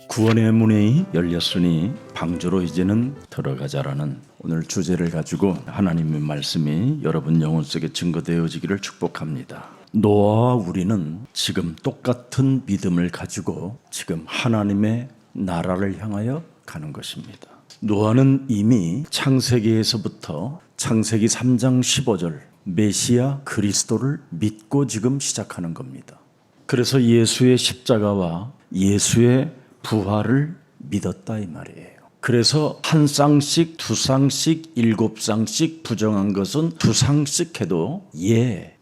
구원의 문이 열렸으니 방주로 이제는 들어가자라는 오늘 주제를 가지고 하나님의 말씀이 여러분 영혼 속에 증거되어지기를 축복합니다. 노아와 우리는 지금 똑같은 믿음을 가지고 지금 하나님의 나라를 향하여 가는 것입니다. 노아는 이미 창세기에서부터 창세기 3장 15절 메시아 그리스도를 믿고 지금 시작하는 겁니다. 그래서 예수의 십자가와 예수의 부활을 믿었다 이 말이에요. 그래서 한 쌍씩, 두 쌍씩, 일곱 쌍씩 부정한 것은 두 쌍씩 해도 예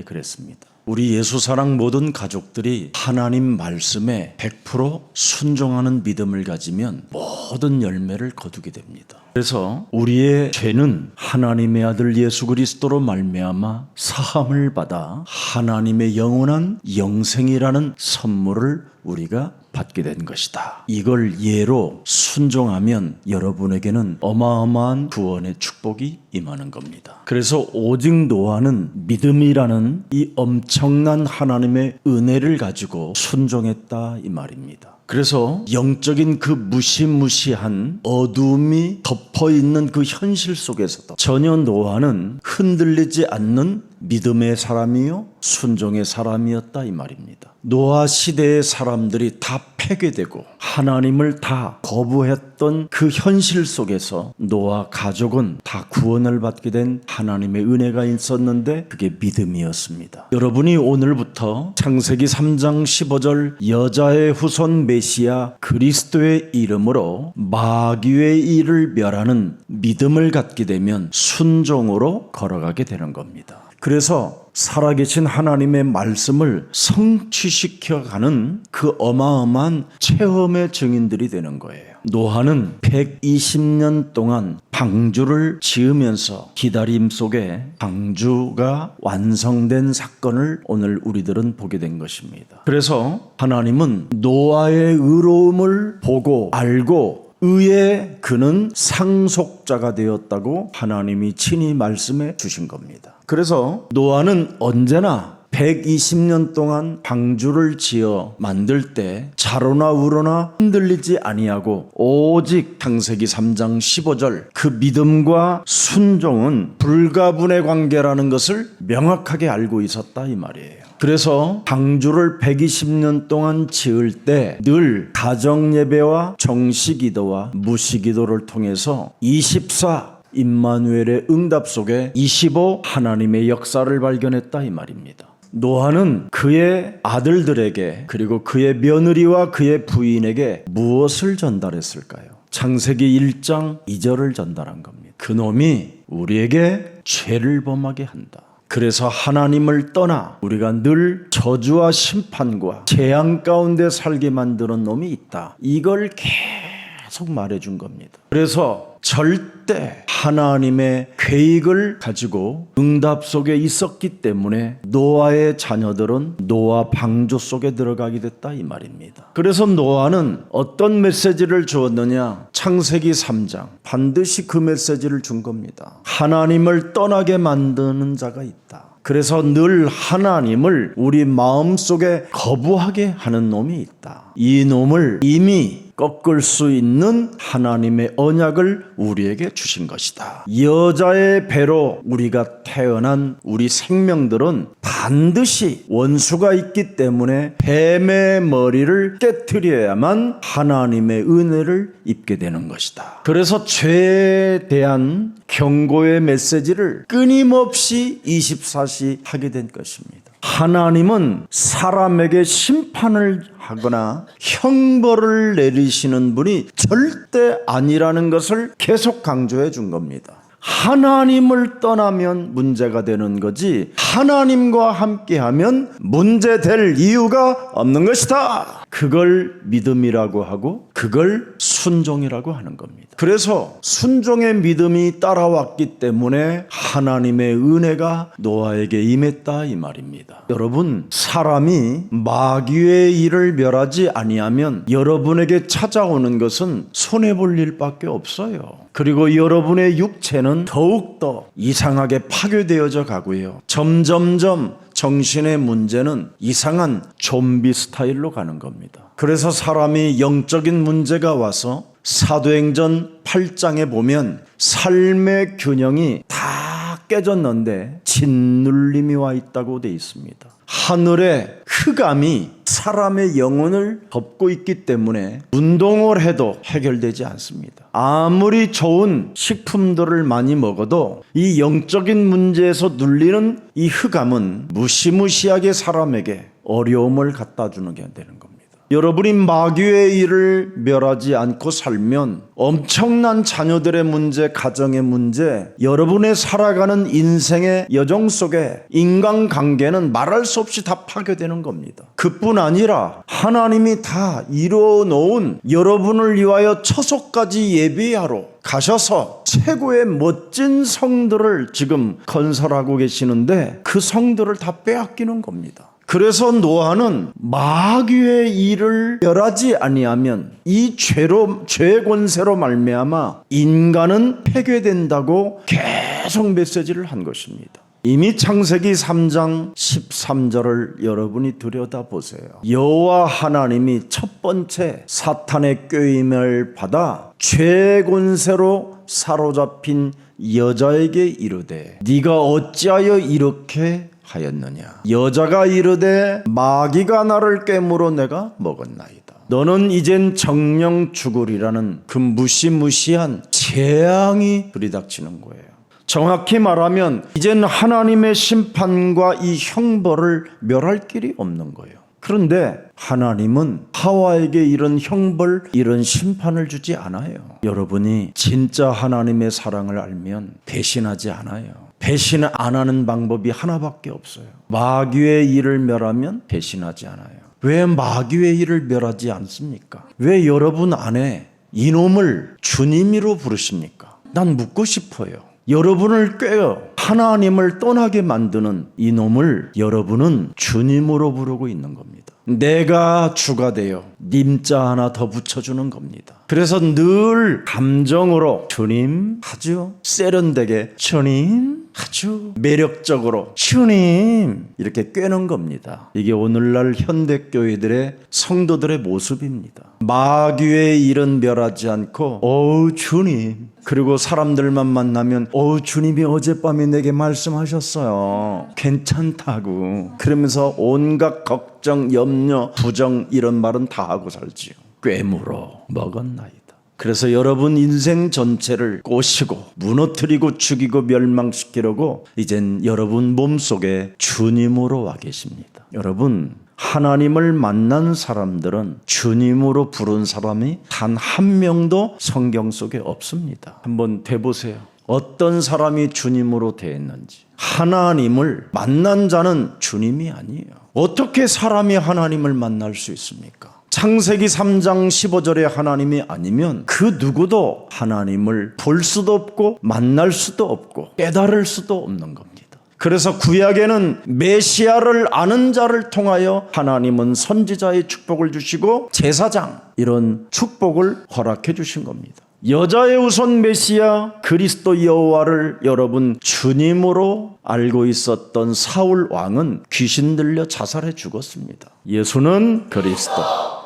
그랬습니다. 우리 예수사랑 모든 가족들이 하나님 말씀에 100% 순종하는 믿음을 가지면 모든 열매를 거두게 됩니다. 그래서 우리의 죄는 하나님의 아들 예수 그리스도로 말미암아 사함을 받아 하나님의 영원한 영생이라는 선물을 우리가 받게 된 것이다. 이걸 예로 순종하면 여러분에게는 어마어마한 구원의 축복이 임하는 겁니다. 그래서 오직 노아는 믿음이라는 이 엄청난 하나님의 은혜를 가지고 순종했다 이 말입니다. 그래서 영적인 그 무시무시한 어두움이 덮어있는 그 현실 속에서도 전혀 노아는 흔들리지 않는 믿음의 사람이요 순종의 사람이었다 이 말입니다. 노아 시대의 사람들이 다 폐괴되고 하나님을 다 거부했던 그 현실 속에서 노아 가족은 다 구원을 받게 된 하나님의 은혜가 있었는데 그게 믿음이었습니다. 여러분이 오늘부터 창세기 3장 15절 여자의 후손 메시아 그리스도의 이름으로 마귀의 일을 멸하는 믿음을 갖게 되면 순종으로 걸어가게 되는 겁니다. 그래서 살아계신 하나님의 말씀을 성취시켜가는 그 어마어마한 체험의 증인들이 되는 거예요. 노아는 120년 동안 방주를 지으면서 기다림 속에 방주가 완성된 사건을 오늘 우리들은 보게 된 것입니다. 그래서 하나님은 노아의 의로움을 보고 알고 의에 그는 상속자가 되었다고 하나님이 친히 말씀해 주신 겁니다. 그래서 노아는 언제나 120년 동안 방주를 지어 만들 때 자로나 우로나 흔들리지 아니하고 오직 창세기 3장 15절 그 믿음과 순종은 불가분의 관계라는 것을 명확하게 알고 있었다 이 말이에요. 그래서 방주를 120년 동안 지을 때 늘 가정예배와 정시기도와 무시기도를 통해서 24 임마누엘의 응답 속에 25 하나님의 역사를 발견했다 이 말입니다. 노아는 그의 아들들에게 그리고 그의 며느리와 그의 부인에게 무엇을 전달했을까요? 창세기 1장 2절을 전달한 겁니다. 그놈이 우리에게 죄를 범하게 한다. 그래서 하나님을 떠나 우리가 늘 저주와 심판과 재앙 가운데 살게 만드는 놈이 있다. 이걸 계속 말해준 겁니다. 그래서 절대 하나님의 계획을 가지고 응답 속에 있었기 때문에 노아의 자녀들은 노아 방주 속에 들어가게 됐다 이 말입니다. 그래서 노아는 어떤 메시지를 주었느냐? 창세기 3장 반드시 그 메시지를 준 겁니다. 하나님을 떠나게 만드는 자가 있다. 그래서 늘 하나님을 우리 마음속에 거부하게 하는 놈이 있다. 이 놈을 이미 꺾을 수 있는 하나님의 언약을 우리에게 주신 것이다. 여자의 배로 우리가 태어난 우리 생명들은 반드시 원수가 있기 때문에 뱀의 머리를 깨트려야만 하나님의 은혜를 입게 되는 것이다. 그래서 죄에 대한 경고의 메시지를 끊임없이 24시 하게 된 것입니다. 하나님은 사람에게 심판을 하거나 형벌을 내리시는 분이 절대 아니라는 것을 계속 강조해 준 겁니다. 하나님을 떠나면 문제가 되는 거지 하나님과 함께하면 문제될 이유가 없는 것이다. 그걸 믿음이라고 하고 그걸 순종이라고 하는 겁니다. 그래서 순종의 믿음이 따라왔기 때문에 하나님의 은혜가 노아에게 임했다 이 말입니다. 여러분, 사람이 마귀의 일을 멸하지 아니하면 여러분에게 찾아오는 것은 손해볼 일밖에 없어요. 그리고 여러분의 육체는 더욱더 이상하게 파괴되어져 가고요. 점점점 정신의 문제는 이상한 좀비 스타일로 가는 겁니다. 그래서 사람이 영적인 문제가 와서 사도행전 8장에 보면 삶의 균형이 다 깨졌는데 짓눌림이 와 있다고 되어 있습니다. 하늘의 흑암이 사람의 영혼을 덮고 있기 때문에 운동을 해도 해결되지 않습니다. 아무리 좋은 식품들을 많이 먹어도 이 영적인 문제에서 눌리는 이 흑암은 무시무시하게 사람에게 어려움을 갖다 주는 게 되는 겁니다. 여러분이 마귀의 일을 멸하지 않고 살면 엄청난 자녀들의 문제, 가정의 문제, 여러분의 살아가는 인생의 여정 속에 인간관계는 말할 수 없이 다 파괴되는 겁니다. 그뿐 아니라 하나님이 다 이루어 놓은 여러분을 위하여 처소까지 예비하러 가셔서 최고의 멋진 성들을 지금 건설하고 계시는데 그 성들을 다 빼앗기는 겁니다. 그래서 노아는 마귀의 일을 멸하지 아니하면 이 죄의 권세로 말미암아 인간은 폐괴된다고 계속 메시지를 한 것입니다. 이미 창세기 3장 13절을 여러분이 들여다보세요. 여호와 하나님이 첫 번째 사탄의 꾀임을 받아 죄의 권세로 사로잡힌 여자에게 이르되 네가 어찌하여 이렇게 하였느냐. 여자가 이르되 마귀가 나를 깨물어 내가 먹었나이다. 너는 이젠 정령 죽으리라는 그 무시무시한 재앙이 들이닥치는 거예요. 정확히 말하면 이젠 하나님의 심판과 이 형벌을 멸할 길이 없는 거예요. 그런데 하나님은 하와에게 이런 형벌, 이런 심판을 주지 않아요. 여러분이 진짜 하나님의 사랑을 알면 배신하지 않아요. 배신 안 하는 방법이 하나밖에 없어요. 마귀의 일을 멸하면 배신하지 않아요. 왜 마귀의 일을 멸하지 않습니까? 왜 여러분 안에 이놈을 주님으로 부르십니까? 난 묻고 싶어요. 여러분을 꿰어 하나님을 떠나게 만드는 이놈을 여러분은 주님으로 부르고 있는 겁니다. 내가 주가 되어 님자 하나 더 붙여주는 겁니다. 그래서 늘 감정으로 주님 아주 세련되게 주님 아주 매력적으로 주님 이렇게 꿰는 겁니다. 이게 오늘날 현대교회들의 성도들의 모습입니다. 마귀의 일은 멸하지 않고 주님, 그리고 사람들만 만나면 주님이 어젯밤에 내게 말씀하셨어요. 괜찮다고. 그러면서 온갖 걱정, 염려, 부정 이런 말은 다 하고 살지요. 꿰물어 먹었나이다. 그래서 여러분 인생 전체를 꼬시고 무너뜨리고 죽이고 멸망시키려고 이젠 여러분 몸속에 주님으로 와 계십니다. 여러분, 하나님을 만난 사람들은 주님으로 부른 사람이 단 한 명도 성경 속에 없습니다. 한번 대보세요. 어떤 사람이 주님으로 되었는지. 하나님을 만난 자는 주님이 아니에요. 어떻게 사람이 하나님을 만날 수 있습니까? 창세기 3장 15절에 하나님이 아니면 그 누구도 하나님을 볼 수도 없고 만날 수도 없고 깨달을 수도 없는 겁니다. 그래서 구약에는 메시아를 아는 자를 통하여 하나님은 선지자의 축복을 주시고 제사장 이런 축복을 허락해 주신 겁니다. 여자의 우선 메시아 그리스도 여호와를 여러분 주님으로 알고 있었던 사울 왕은 귀신 들려 자살해 죽었습니다. 예수는 그리스도,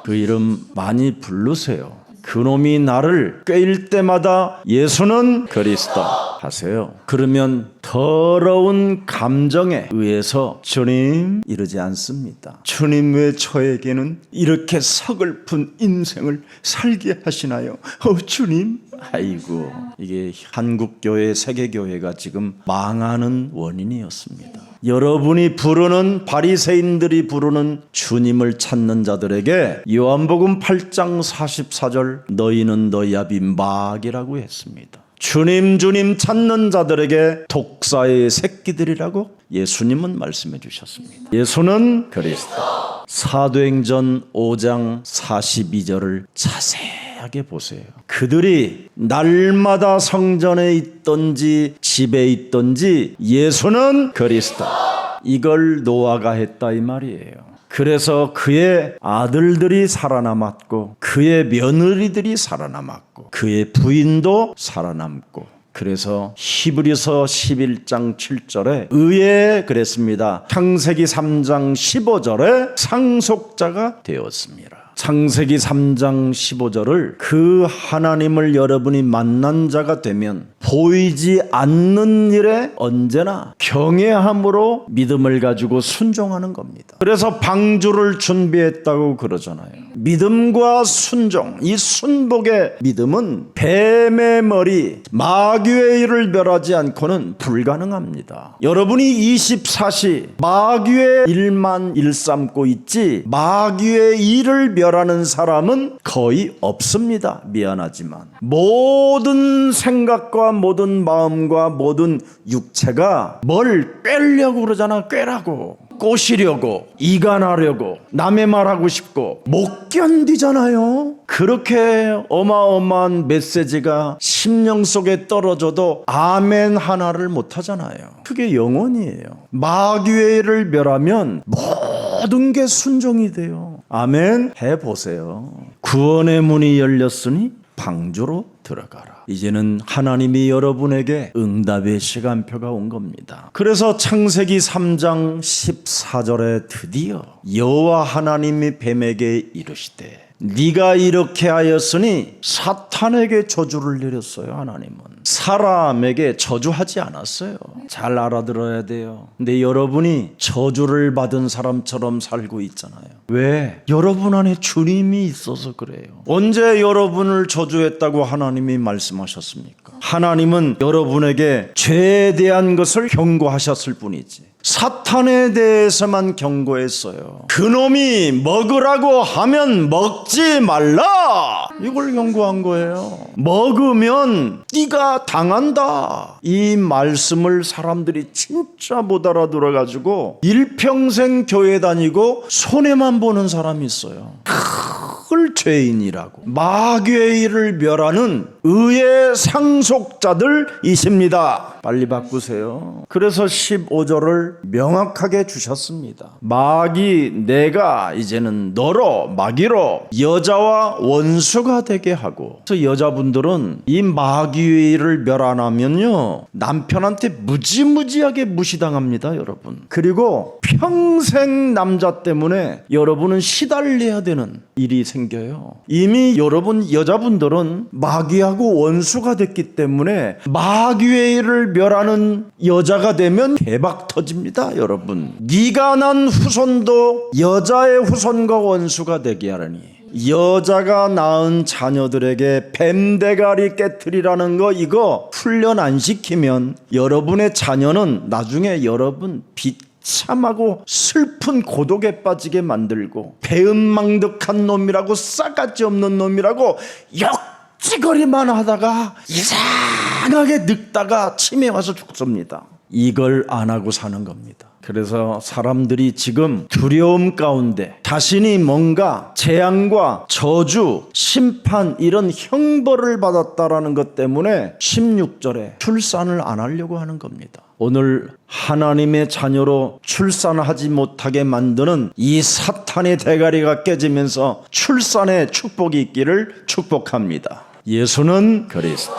그 이름 많이 부르세요. 그놈이 나를 꿰일 때마다 예수는 그리스도 하세요. 그러면 더러운 감정에 의해서 주님 이러지 않습니다. 주님 왜 저에게는 이렇게 서글픈 인생을 살게 하시나요? 주님. 아이고, 이게 한국교회, 세계교회가 지금 망하는 원인이었습니다. 여러분이 부르는 바리새인들이 부르는 주님을 찾는 자들에게 요한복음 8장 44절 너희는 너희 아비 마귀라고 했습니다. 주님 주님 찾는 자들에게 독사의 새끼들이라고 예수님은 말씀해 주셨습니다. 예수는 그리스도. 사도행전 5장 42절을 자세하게 보세요. 그들이 날마다 성전에 있던지 집에 있던지 예수는 그리스도, 이걸 노아가 했다 이 말이에요. 그래서 그의 아들들이 살아남았고 그의 며느리들이 살아남았고 그의 부인도 살아남고 그래서 히브리서 11장 7절에 의에 그랬습니다. 창세기 3장 15절에 상속자가 되었습니다. 창세기 3장 15절을 그 하나님을 여러분이 만난 자가 되면 보이지 않는 일에 언제나 경외함으로 믿음을 가지고 순종하는 겁니다. 그래서 방주를 준비했다고 그러잖아요. 믿음과 순종, 이 순복의 믿음은 뱀의 머리, 마귀의 일을 멸하지 않고는 불가능합니다. 여러분이 24시 마귀의 일만 일삼고 있지 마귀의 일을 멸하는 사람은 거의 없습니다. 미안하지만 모든 생각과 모든 마음과 모든 육체가 뭘 꿰려고 그러잖아. 꿰라고, 꼬시려고, 이간하려고, 남의 말하고 싶고 못 견디잖아요. 그렇게 어마어마한 메시지가 심령 속에 떨어져도 아멘 하나를 못 하잖아요. 그게 영혼이에요. 마귀의 일을 멸하면 모든 게 순종이 돼요. 아멘 해보세요. 구원의 문이 열렸으니 방주로 들어가라. 이제는 하나님이 여러분에게 응답의 시간표가 온 겁니다. 그래서 창세기 3장 14절에 드디어 여호와 하나님이 뱀에게 이르시되 네가 이렇게 하였으니 사탄에게 저주를 내렸어요. 하나님은 사람에게 저주하지 않았어요. 잘 알아들어야 돼요. 근데 여러분이 저주를 받은 사람처럼 살고 있잖아요. 왜? 여러분 안에 주님이 있어서 그래요. 언제 여러분을 저주했다고 하나님이 말씀하셨습니까? 하나님은 여러분에게 죄에 대한 것을 경고하셨을 뿐이지 사탄에 대해서만 경고했어요. 그놈이 먹으라고 하면 먹지 말라, 이걸 경고한 거예요. 먹으면 네가 당한다. 이 말씀을 사람들이 진짜 못 알아들어가지고 일평생 교회 다니고 손해만 보는 사람이 있어요. 큰 죄인이라고. 마귀의 일을 멸하는 의의 상속자들이십니다. 빨리 바꾸세요. 그래서 15절을 명확하게 주셨습니다. 내가 이제는 너로, 마귀로 여자와 원수가 되게 하고. 그래서 여자분들은 이 마귀의 일을 멸 안 하면요 남편한테 무지무지하게 무시당합니다. 여러분. 그리고 평생 남자 때문에 여러분은 시달려야 되는 일이 생겨요. 이미 여러분 여자분들은 마귀하고 원수가 됐기 때문에 마귀의 일을 멸하는 여자가 되면 대박 터집니다. 여러분. 네가 난 후손도 여자의 후손과 원수가 되게 하라니. 여자가 낳은 자녀들에게 뱀대가리 깨트리라는 거, 이거 훈련 안 시키면 여러분의 자녀는 나중에 여러분 비참하고 슬픈 고독에 빠지게 만들고 배은망덕한 놈이라고, 싸가지 없는 놈이라고 역지거리만 하다가 이상하게 늙다가 치매 와서 죽습니다. 이걸 안 하고 사는 겁니다. 그래서 사람들이 지금 두려움 가운데 자신이 뭔가 재앙과 저주, 심판, 이런 형벌을 받았다라는 것 때문에 16절에 출산을 안 하려고 하는 겁니다. 오늘 하나님의 자녀로 출산하지 못하게 만드는 이 사탄의 대가리가 깨지면서 출산의 축복이 있기를 축복합니다. 예수는 그리스도.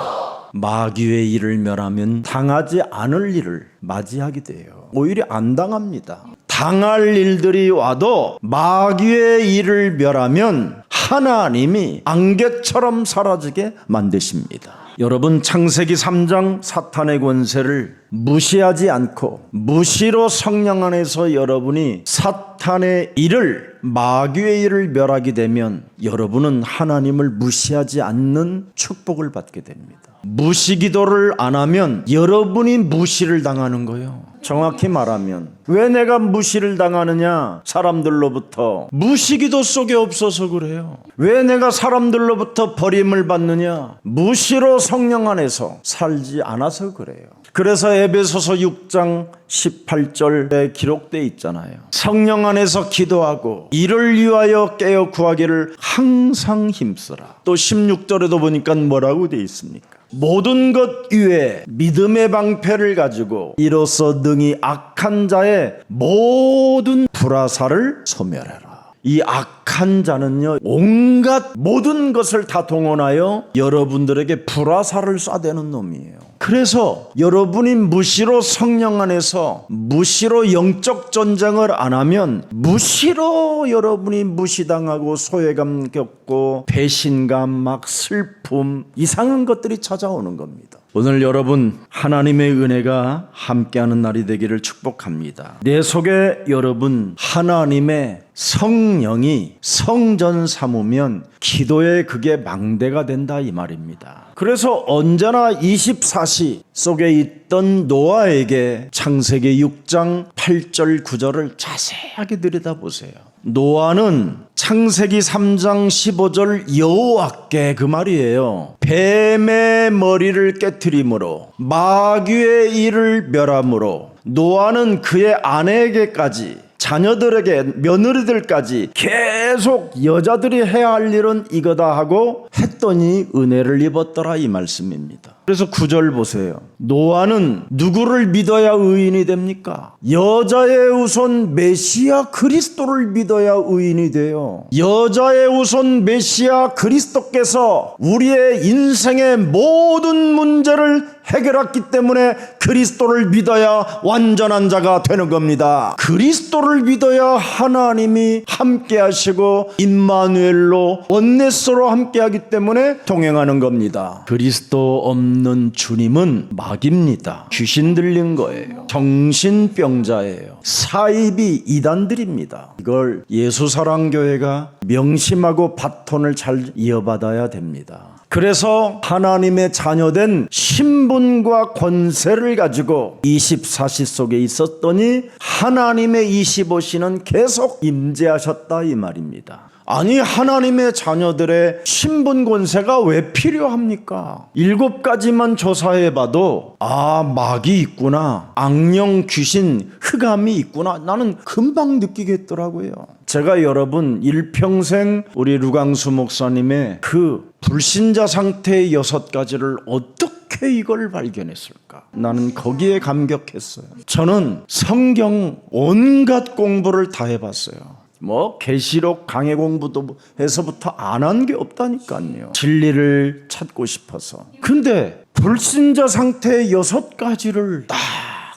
마귀의 일을 멸하면 당하지 않을 일을 맞이하게 돼요. 오히려 안 당합니다. 당할 일들이 와도 마귀의 일을 멸하면 하나님이 안개처럼 사라지게 만드십니다. 여러분, 창세기 3장 사탄의 권세를 무시하지 않고 무시로 성령 안에서 여러분이 사탄의 일을, 마귀의 일을 멸하게 되면 여러분은 하나님을 무시하지 않는 축복을 받게 됩니다. 무시기도를 안 하면 여러분이 무시를 당하는 거예요. 정확히 말하면 왜 내가 무시를 당하느냐? 사람들로부터 무시기도 속에 없어서 그래요. 왜 내가 사람들로부터 버림을 받느냐? 무시로 성령 안에서 살지 않아서 그래요. 그래서 에베소서 6장 18절에 기록되어 있잖아요. 성령 안에서 기도하고 이를 위하여 깨어 구하기를 항상 힘쓰라. 또 16절에도 보니까 뭐라고 되어 있습니까? 모든 것 위에 믿음의 방패를 가지고 이로써 능히 악한 자의 모든 불화살을 소멸해라. 이 악한 자는요, 온갖 모든 것을 다 동원하여 여러분들에게 불화살을 쏴대는 놈이에요. 그래서 여러분이 무시로 성령 안에서 무시로 영적 전쟁을 안 하면 무시로 여러분이 무시당하고 소외감 겪고 배신감, 막 슬픔, 이상한 것들이 찾아오는 겁니다. 오늘 여러분 하나님의 은혜가 함께하는 날이 되기를 축복합니다. 내 속에 여러분 하나님의 성령이 성전 삼으면 기도에 그게 망대가 된다 이 말입니다. 그래서 언제나 24시 속에 있던 노아에게 창세기 6장 8절 9절을 자세하게 들여다보세요. 노아는 창세기 3장 15절 여호와께, 그 말이에요, 뱀의 머리를 깨트림으로 마귀의 이를 멸함으로 노아는 그의 아내에게까지 자녀들에게 며느리들까지 계속 여자들이 해야 할 일은 이거다 하고 했더니 은혜를 입었더라 이 말씀입니다. 그래서 9절 보세요. 노아는 누구를 믿어야 의인이 됩니까? 여자의 우선 메시아 그리스도를 믿어야 의인이 돼요. 여자의 우선 메시아 그리스도께서 우리의 인생의 모든 문제를 해결했기 때문에 그리스도를 믿어야 완전한 자가 되는 겁니다. 그리스도를 믿어야 하나님이 함께 하시고 임마누엘로 원네스로 함께 하기 때문에 동행하는 겁니다. 그리스도 없는 주님은 마귀입니다. 귀신 들린 거예요. 정신병자예요. 사이비 이단들입니다. 이걸 예수사랑교회가 명심하고 바톤을 잘 이어받아야 됩니다. 그래서 하나님의 자녀된 신분과 권세를 가지고 24시 속에 있었더니 하나님의 25시는 계속 임재하셨다 이 말입니다. 아니, 하나님의 자녀들의 신분 권세가 왜 필요합니까? 7가지만 조사해봐도 마귀 있구나, 악령, 귀신, 흑암이 있구나, 나는 금방 느끼겠더라고요. 제가 여러분 일평생 우리 루강수 목사님의 그 불신자 상태의 6가지를 어떻게 이걸 발견했을까? 나는 거기에 감격했어요. 저는 성경 온갖 공부를 다 해봤어요. 계시록 강해 공부도 해서부터 안 한 게 없다니까요. 진리를 찾고 싶어서. 근데 불신자 상태의 6가지를 딱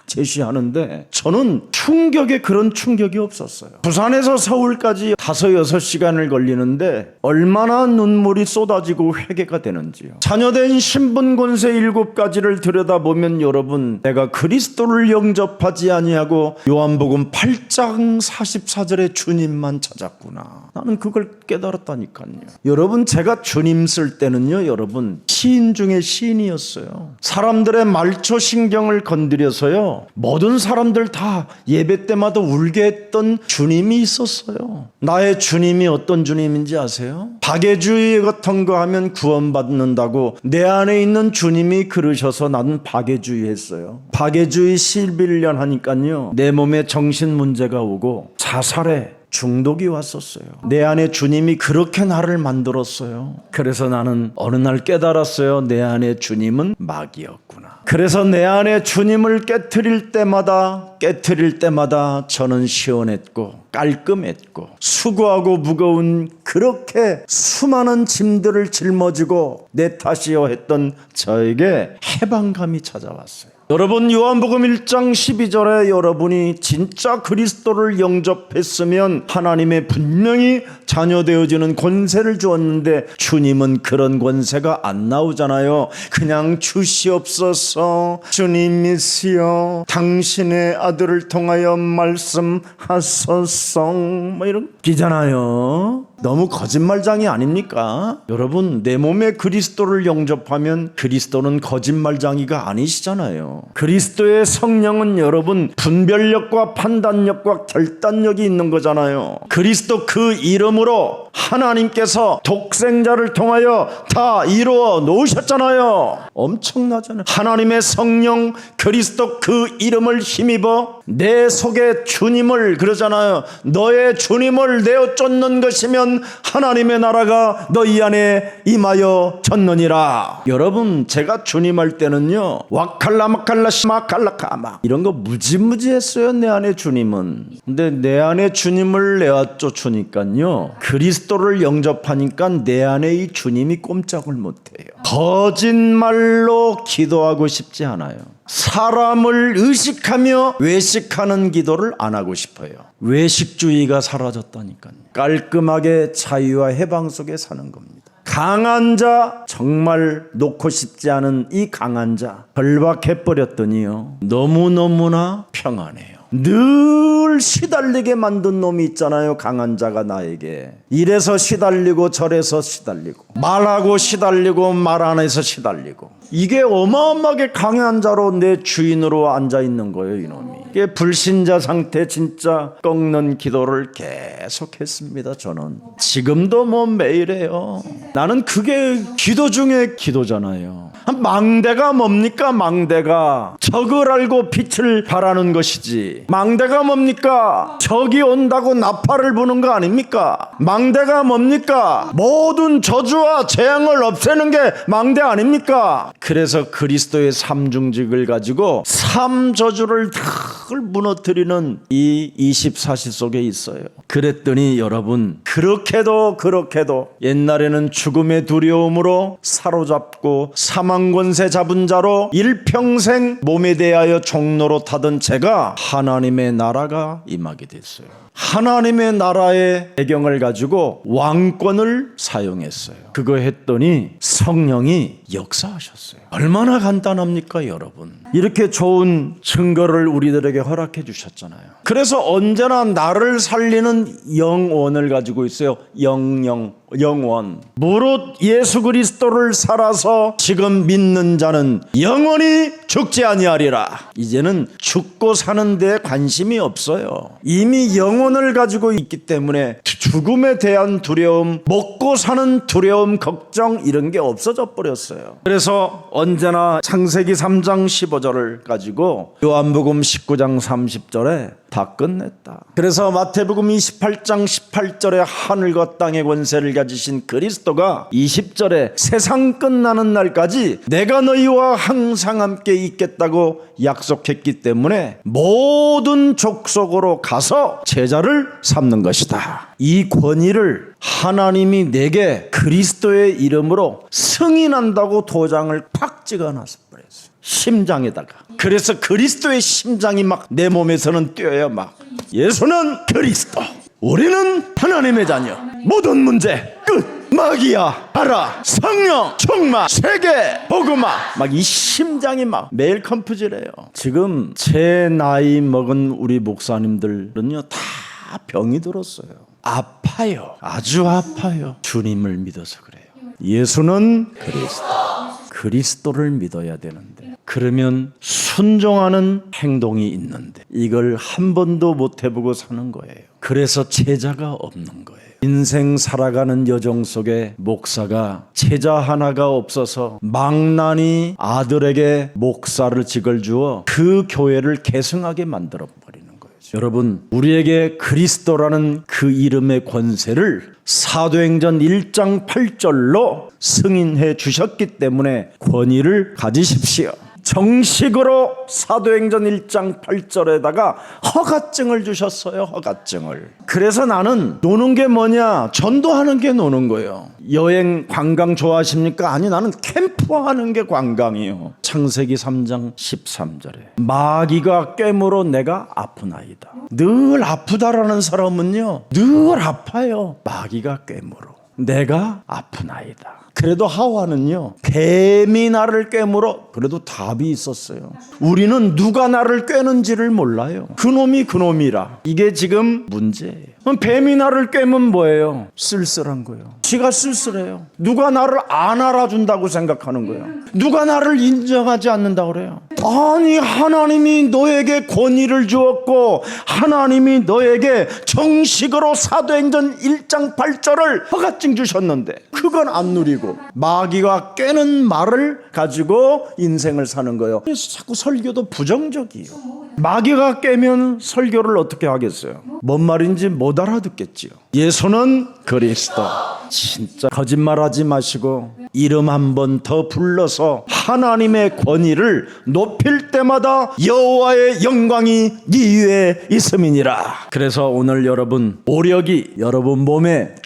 제시하는데 저는 충격에 그런 충격이 없었어요. 부산에서 서울까지 5-6시간을 걸리는데 얼마나 눈물이 쏟아지고 회개가 되는지요. 자녀된 신분 권세 7가지를 들여다보면 여러분, 내가 그리스도를 영접하지 아니하고 요한복음 8장 44절에 주님만 찾았구나. 나는 그걸 깨달았다니까요. 여러분, 제가 주님 쓸 때는요, 여러분 시인 중에 시인이었어요. 사람들의 말초 신경을 건드려서요, 모든 사람들 다 예배 때마다 울게 했던 주님이 있었어요. 나의 주님이 어떤 주님인지 아세요? 박애주의 같은 거 하면 구원받는다고 내 안에 있는 주님이 그러셔서 나는 박애주의 했어요. 박애주의 11년 하니까요, 내 몸에 정신 문제가 오고 자살에 중독이 왔었어요. 내 안에 주님이 그렇게 나를 만들었어요. 그래서 나는 어느 날 깨달았어요. 내 안에 주님은 마귀였구나. 그래서 내 안에 주님을 깨트릴 때마다 저는 시원했고 깔끔했고 수고하고 무거운 그렇게 수많은 짐들을 짊어지고 내 탓이여 했던 저에게 해방감이 찾아왔어요. 여러분, 요한복음 1장 12절에 여러분이 진짜 그리스도를 영접했으면 하나님의 분명히 자녀 되어지는 권세를 주었는데 주님은 그런 권세가 안 나오잖아요. 그냥 주시옵소서, 주님이시여 당신의 아들을 통하여 말씀하소서, 이런 기잖아요. 너무 거짓말장이 아닙니까? 여러분, 내 몸에 그리스도를 영접하면 그리스도는 거짓말장이가 아니시잖아요. 그리스도의 성령은 여러분 분별력과 판단력과 결단력이 있는 거잖아요. 그리스도 그 이름으로 하나님께서 독생자를 통하여 다 이루어 놓으셨잖아요. 엄청나잖아요. 하나님의 성령 그리스도 그 이름을 힘입어 내 속에 주님을, 그러잖아요. 너의 주님을 내어 쫓는 것이면 하나님의 나라가 너희 안에 임하여 졌느니라. 여러분, 제가 주님 할 때는요, 와칼라 마칼라 시마칼라카마 이런 거 무지무지했어요. 내 안에 주님은. 근데 내 안에 주님을 내어 쫓으니까요, 그리스도를 영접하니까 내 안에 이 주님이 꼼짝을 못해요. 거짓말로 기도하고 싶지 않아요. 사람을 의식하며 외식하는 기도를 안 하고 싶어요. 외식주의가 사라졌다니까요. 깔끔하게 자유와 해방 속에 사는 겁니다. 강한 자, 정말 놓고 싶지 않은 이 강한 자 결박해버렸더니요, 너무너무나 평안해요. 늘 시달리게 만든 놈이 있잖아요. 강한 자가 나에게 이래서 시달리고 저래서 시달리고, 말하고 시달리고 말 안 해서 시달리고, 이게 어마어마하게 강한 자로 내 주인으로 앉아있는 거예요. 이놈이. 이게 불신자 상태, 진짜 꺾는 기도를 계속했습니다. 저는 지금도 뭐 매일 해요. 나는 그게 기도 중에 기도잖아요. 망대가 뭡니까? 망대가 적을 알고 빛을 발하는 것이지. 망대가 뭡니까? 적이 온다고 나팔을 부는 거 아닙니까? 망대가 뭡니까? 모든 저주와 재앙을 없애는 게 망대 아닙니까? 그래서 그리스도의 삼중직을 가지고 삼저주를 다 무너뜨리는 이 24시 속에 있어요. 그랬더니 여러분, 그렇게도 옛날에는 죽음의 두려움으로 사로잡고 사망권세 잡은 자로 일평생 몸에 대하여 종로로 타던 제가 하나님의 나라가 임하게 됐어요. 하나님의 나라의 배경을 가지고 왕권을 사용했어요. 그거 했더니 성령이 역사하셨어요. 얼마나 간단합니까, 여러분? 이렇게 좋은 증거를 우리들에게 허락해 주셨잖아요. 그래서 언제나 나를 살리는 영원을 가지고 있어요. 영원. 무릇 예수 그리스도를 살아서 지금 믿는 자는 영원히 죽지 아니하리라. 이제는 죽고 사는 데 관심이 없어요. 이미 영혼을 가지고 있기 때문에 죽음에 대한 두려움, 먹고 사는 두려움, 걱정 이런 게 없어져 버렸어요. 그래서 언제나 창세기 3장 15절을 가지고 요한복음 19장 30절에 다 끝냈다. 그래서 마태복음 28장 18절에 하늘과 땅의 권세를 가지신 그리스도가 20절에 세상 끝나는 날까지 내가 너희와 항상 함께 있겠다고 약속했기 때문에 모든 족속으로 가서 제자를 삼는 것이다. 이 권위를 하나님이 내게 그리스도의 이름으로 승인한다고 도장을 팍 찍어놨어 버렸어요. 심장에다가. 그래서 그리스도의 심장이 막 내 몸에서는 뛰어요. 막 예수는 그리스도, 우리는 하나님의 자녀, 모든 문제 끝. 마귀야 알아, 성령 충만, 세계 복음화. 막 이 심장이 막 매일 컴퓨질해요. 지금 제 나이 먹은 우리 목사님들은요 다 병이 들었어요. 아파요. 아주 아파요. 주님을 믿어서 그래요. 예수는 그리스도를 믿어야 되는데, 그러면 순종하는 행동이 있는데 이걸 한 번도 못 해보고 사는 거예요. 그래서 제자가 없는 거예요. 인생 살아가는 여정 속에 목사가 제자 하나가 없어서 망나니 아들에게 목사를 직을 주어 그 교회를 계승하게 만들어 버리는 거예요. 여러분, 우리에게 그리스도라는 그 이름의 권세를 사도행전 1장 8절로 승인해 주셨기 때문에 권위를 가지십시오. 정식으로 사도행전 1장 8절에다가 허가증을 주셨어요. 허가증을. 그래서 나는 노는 게 뭐냐? 전도하는 게 노는 거예요. 여행 관광 좋아하십니까? 아니, 나는 캠프하는 게 관광이에요. 창세기 3장 13절에 마귀가 꿰물어 내가 아프나이다. 늘 아프다라는 사람은요 늘 아파요. 마귀가 꿰물어 내가 아프나이다. 그래도 하와는요 뱀이 나를 꿰물어, 그래도 답이 있었어요. 우리는 누가 나를 꿰는지를 몰라요. 그놈이 그놈이라. 이게 지금 문제예요. 뱀이 나를 꿰면 뭐예요? 쓸쓸한 거예요. 지가 쓸쓸해요. 누가 나를 안 알아준다고 생각하는 거예요. 누가 나를 인정하지 않는다고 그래요. 아니, 하나님이 너에게 권위를 주었고 하나님이 너에게 정식으로 사도행전 1장 8절을 허가증 주셨는데 그건 안 누리고 마귀가 꿰는 말을 가지고 인생을 사는 거예요. 그래서 자꾸 설교도 부정적이에요. 마귀가 깨면 설교를 어떻게 하겠어요? 뭔 말인지 못 알아듣겠지요. 예수는 그리스도. 진짜 거짓말하지 마시고 이름 한 번 더 불러서 하나님의 권위를 높일 때마다 여호와의 영광이 네 위에 있음이니라. 그래서 오늘 여러분 오력이 여러분 몸에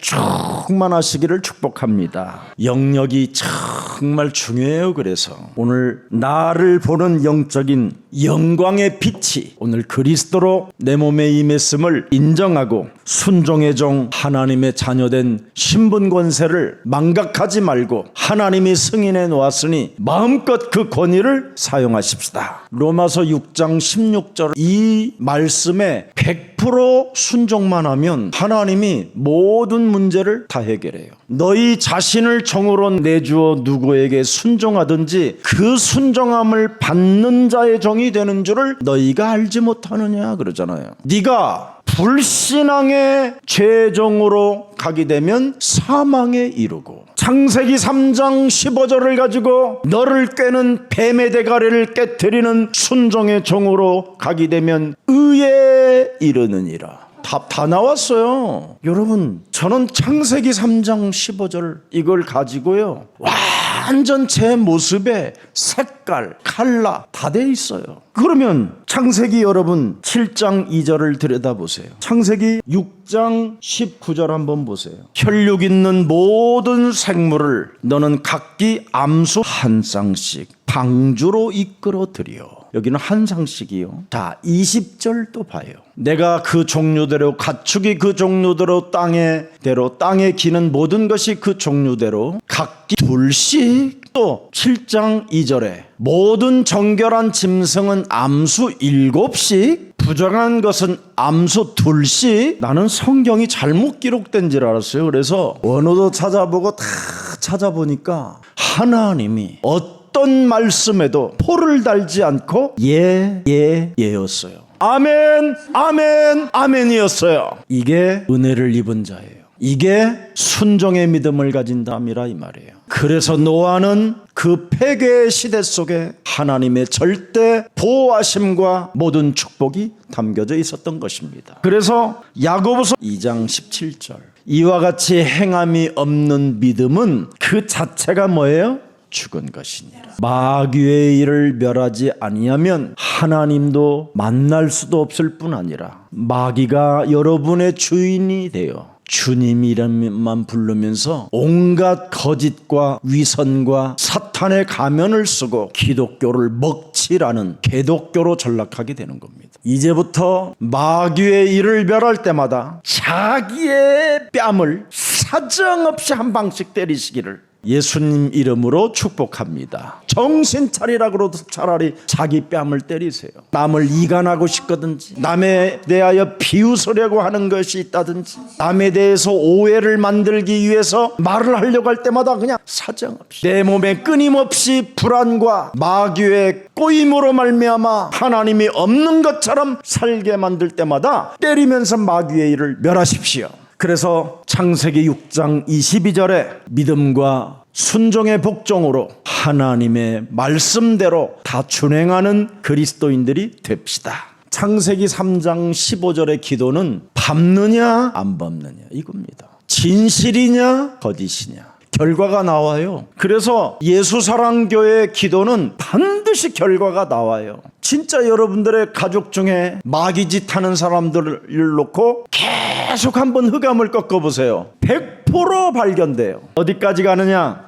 충만하시기를 축복합니다. 영역이 정말 중요해요. 그래서 오늘 나를 보는 영적인 영광의 빛이 오늘 그리스도로 내 몸에 임했음을 인정하고 순종의 종 하나님의 자녀된 신분 권세를 망각하지 말고 하나님이 승인해 놓았으니 마음껏 그 권위를 사용하십시다. 로마서 6장 16절 이 말씀에 100% 순종만 하면 하나님이 모든 문제를 다 해결해요. 너희 자신을 종으로 내주어 누구에게 순종하든지 그 순종함을 받는 자의 종이 되는 줄을 너희가 알지 못하느냐 그러잖아요. 네가 불신앙의 죄종으로 가게 되면 사망에 이르고 창세기 3장 15절을 가지고 너를 꿰는 뱀의 대가리를 깨뜨리는 순종의 종으로 가게 되면 의에 이르느니라. 답 다 나왔어요. 여러분 저는 창세기 3장 15절 이걸 가지고요 완전 제 모습에 색깔, 컬러 다 돼 있어요. 그러면 창세기 여러분 7장 2절을 들여다보세요. 창세기 6장 19절 한번 보세요. 혈육 있는 모든 생물을 너는 각기 암수 한 쌍씩 방주로 이끌어 들여. 여기는 한 쌍씩이요. 자 20절 또 봐요. 내가 그 종류대로 가축이 그 종류대로 땅에 기는 모든 것이 그 종류대로 각기 둘씩 또 7장 2절에 모든 정결한 짐승은 암수 7씩 부정한 것은 암수 2씩. 나는 성경이 잘못 기록된 줄 알았어요. 그래서 원어도 찾아보고 다 찾아보니까 하나님이 어떤 말씀에도 포를 달지 않고 예였어요. 아멘 아멘 아멘이었어요. 이게 은혜를 입은 자예요. 이게 순종의 믿음을 가진 자이라 이 말이에요. 그래서 노아는 그 폐괴의 시대 속에 하나님의 절대 보호하심과 모든 축복이 담겨져 있었던 것입니다. 그래서 야고보서 2장 17절 이와 같이 행함이 없는 믿음은 그 자체가 뭐예요? 죽은 것이니라. 마귀의 일을 멸하지 아니하면 하나님도 만날 수도 없을 뿐 아니라 마귀가 여러분의 주인이 되어 주님 이름만 부르면서 온갖 거짓과 위선과 사탄의 가면을 쓰고 기독교를 먹칠하는 개독교로 전락하게 되는 겁니다. 이제부터 마귀의 일을 멸할 때마다 자기의 뺨을 사정없이 한 방씩 때리시기를 예수님 이름으로 축복합니다. 정신 차리라고 차라리 자기 뺨을 때리세요. 남을 이간하고 싶거든지 남에 대하여 비웃으려고 하는 것이 있다든지 남에 대해서 오해를 만들기 위해서 말을 하려고 할 때마다 그냥 사정없이 내 몸에 끊임없이 불안과 마귀의 꼬임으로 말미암아 하나님이 없는 것처럼 살게 만들 때마다 때리면서 마귀의 일을 멸하십시오. 그래서 창세기 6장 22절에 믿음과 순종의 복종으로 하나님의 말씀대로 다 준행하는 그리스도인들이 됩시다. 창세기 3장 15절의 기도는 밟느냐 안 밟느냐 이겁니다. 진실이냐 거짓이냐 결과가 나와요. 그래서 예수사랑교회 기도는 반드시 결과가 나와요. 진짜 여러분들의 가족 중에 마귀짓 하는 사람들을 놓고 계속 한번 흑암을 꺾어보세요. 100% 발견돼요. 어디까지 가느냐?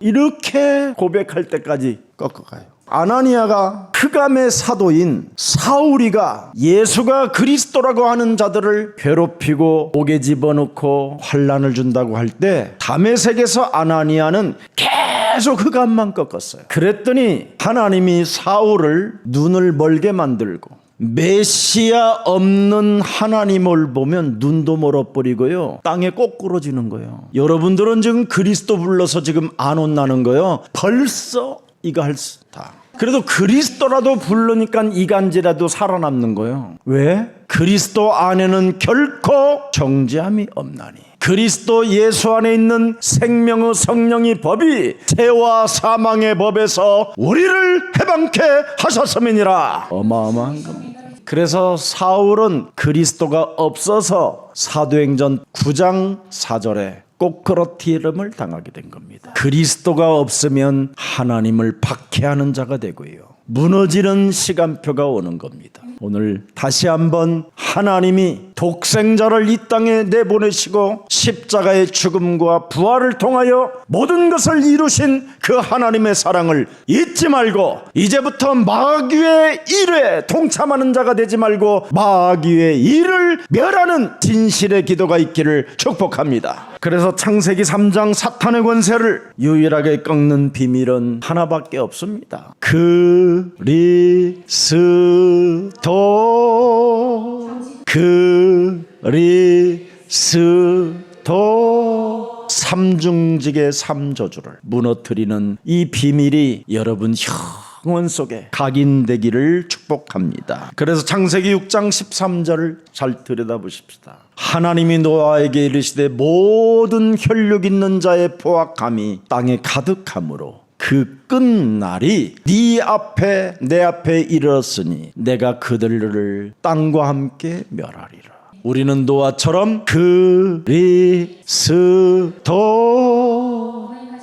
이렇게 고백할 때까지 꺾어가요. 아나니아가 흑암의 사도인 사울이가 예수가 그리스도라고 하는 자들을 괴롭히고 옥에 집어넣고 환난을 준다고 할 때 다메섹에서 아나니아는 계속 흑암만 꺾었어요. 그랬더니 하나님이 사울을 눈을 멀게 만들고 메시아 없는 하나님을 보면 눈도 멀어버리고요 땅에 꼬꾸러지는 거예요. 여러분들은 지금 그리스도 불러서 지금 안 혼나는 거예요. 벌써 이거 할 수 다. 그래도 그리스도라도 부르니까 이간질라도 살아남는 거예요. 왜? 그리스도 안에는 결코 정죄함이 없나니. 그리스도 예수 안에 있는 생명의 성령의 법이 죄와 사망의 법에서 우리를 해방케 하셨음이니라. 어마어마한 겁니다. 그래서 사울은 그리스도가 없어서 사도행전 9장 4절에 꼬꾸라티름을 당하게 된 겁니다. 그리스도가 없으면 하나님을 박해하는 자가 되고요, 무너지는 시간표가 오는 겁니다. 오늘 다시 한번 하나님이 독생자를 이 땅에 내보내시고 십자가의 죽음과 부활을 통하여 모든 것을 이루신 그 하나님의 사랑을 잊지 말고, 이제부터 마귀의 일에 동참하는 자가 되지 말고 마귀의 일을 멸하는 진실의 기도가 있기를 축복합니다. 그래서 창세기 3장 사탄의 권세를 유일하게 꺾는 비밀은 하나밖에 없습니다. 그리스도 삼중직의 삼저주를 무너뜨리는 이 비밀이 여러분 영혼 속에 각인되기를 축복합니다. 그래서 창세기 6장 13절을 잘 들여다보십시다. 하나님이 노아에게 이르시되 모든 혈육 있는 자의 포악함이 땅에 가득함으로 그 끝날이 네 앞에 내 앞에 이르렀으니 내가 그들을 땅과 함께 멸하리라. 우리는 노아처럼 그리스도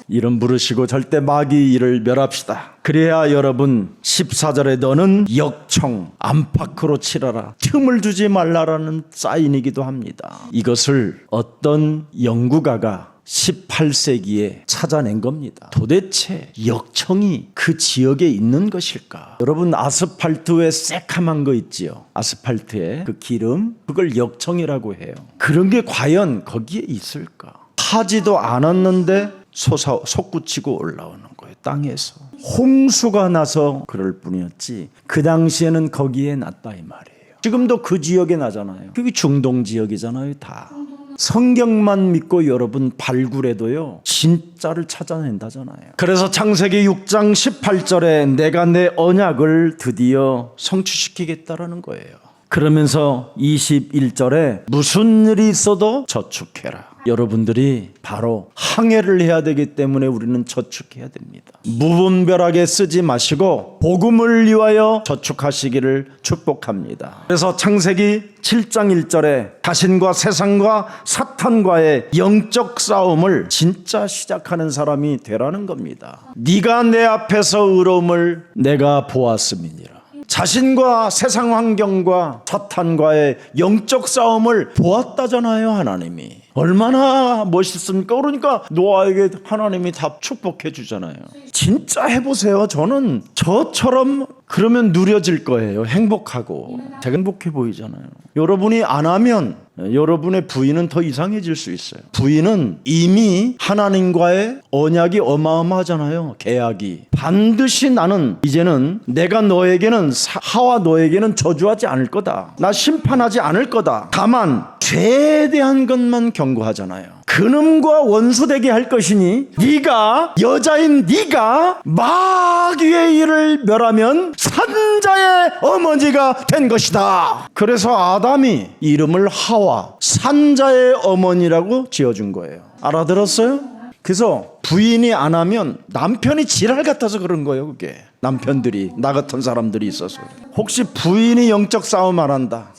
이름 부르시고 절대 마귀 일을 멸합시다. 그래야 여러분 14절에 너는 역청 안팎으로 치라라, 틈을 두지 말라라는 사인이기도 합니다. 이것을 어떤 연구가가 18세기에 찾아낸 겁니다. 도대체 역청이 그 지역에 있는 것일까? 여러분 아스팔트에 새카만 거 있지요. 아스팔트에 그 기름, 그걸 역청이라고 해요. 그런 게 과연 거기에 있을까? 하지도 않았는데 솟구치고 올라오는 거예요. 땅에서. 홍수가 나서 그럴 뿐이었지 그 당시에는 거기에 났다 이 말이에요. 지금도 그 지역에 나잖아요. 그게 중동 지역이잖아요. 다 성경만 믿고 여러분 발굴해도요 진짜를 찾아낸다잖아요. 그래서 창세기 6장 18절에 내가 내 언약을 드디어 성취시키겠다라는 거예요. 그러면서 21절에 무슨 일이 있어도 저축해라. 여러분들이 바로 항해를 해야 되기 때문에 우리는 저축해야 됩니다. 무분별하게 쓰지 마시고 복음을 위하여 저축하시기를 축복합니다. 그래서 창세기 7장 1절에 자신과 세상과 사탄과의 영적 싸움을 진짜 시작하는 사람이 되라는 겁니다. 네가 내 앞에서 의로움을 내가 보았음이니라. 자신과 세상 환경과 사탄과의 영적 싸움을 보았다잖아요. 하나님이 얼마나 멋있습니까? 그러니까 노아에게 하나님이 다 축복해 주잖아요. 진짜 해보세요. 저는 저처럼 그러면 누려질 거예요. 행복하고. 제가 행복해 보이잖아요. 여러분이 안 하면 여러분의 부인은 더 이상해질 수 있어요. 부인은 이미 하나님과의 언약이 어마어마하잖아요. 계약이. 반드시 나는 이제는 내가 너에게는 하와 너에게는 저주하지 않을 거다. 나 심판하지 않을 거다. 다만 죄에 대한 것만 경고하잖아요. 그놈과 원수되게 할 것이니 네가 여자인 네가 마귀의 일을 멸하면 산자의 어머니가 된 것이다. 그래서 아담이 이름을 하와 산자의 어머니라고 지어준 거예요. 알아들었어요? 그래서 부인이 안 하면 남편이 지랄 같아서 그런 거예요. 그게 남편들이 나 같은 사람들이 있어서. 혹시 부인이 영적 싸움 안 한다?